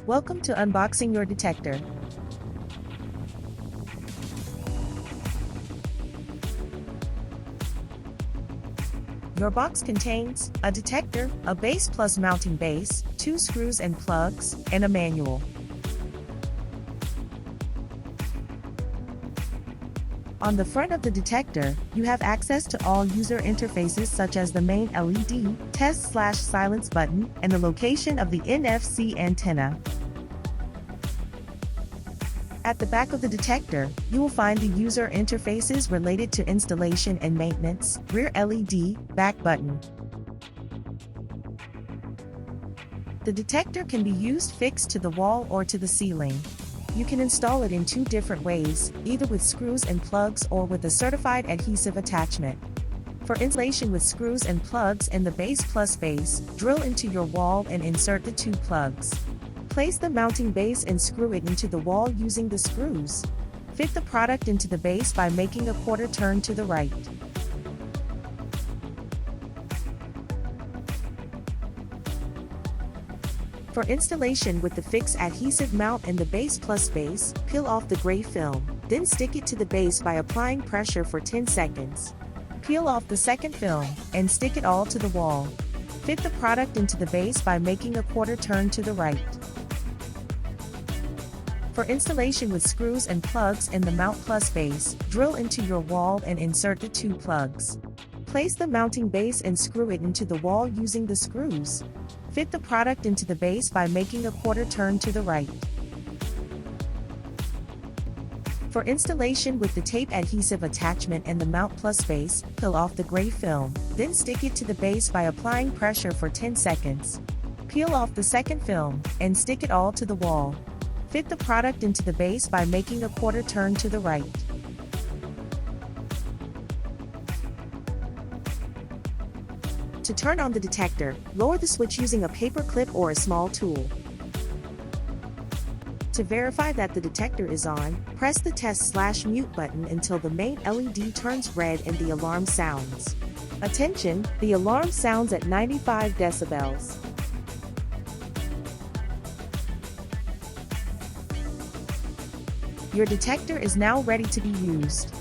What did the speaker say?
Welcome to unboxing your detector. Your box contains a detector, a base plus mounting base, 2 screws and plugs, and a manual. On the front of the detector, you have access to all user interfaces such as the main LED, test/silence button, and the location of the NFC antenna. At the back of the detector, you will find the user interfaces related to installation and maintenance, rear LED, back button. The detector can be used fixed to the wall or to the ceiling. You can install it in 2 different ways, either with screws and plugs or with a certified adhesive attachment. For installation with screws and plugs in the base plus base, drill into your wall and insert the 2 plugs. Place the mounting base and screw it into the wall using the screws. Fit the product into the base by making a quarter turn to the right. For installation with the fixed adhesive mount and the base plus base, peel off the gray film, then stick it to the base by applying pressure for 10 seconds. Peel off the second film, and stick it all to the wall. Fit the product into the base by making a quarter turn to the right. For installation with screws and plugs in the mount plus base, drill into your wall and insert the 2 plugs. Place the mounting base and screw it into the wall using the screws. Fit the product into the base by making a quarter turn to the right. For installation with the tape adhesive attachment and the mount plus base, peel off the gray film, then stick it to the base by applying pressure for 10 seconds. Peel off the second film, and stick it all to the wall. Fit the product into the base by making a quarter turn to the right. To turn on the detector, lower the switch using a paper clip or a small tool. To verify that the detector is on, press the test/mute button until the main LED turns red and the alarm sounds. Attention, the alarm sounds at 95 decibels. Your detector is now ready to be used.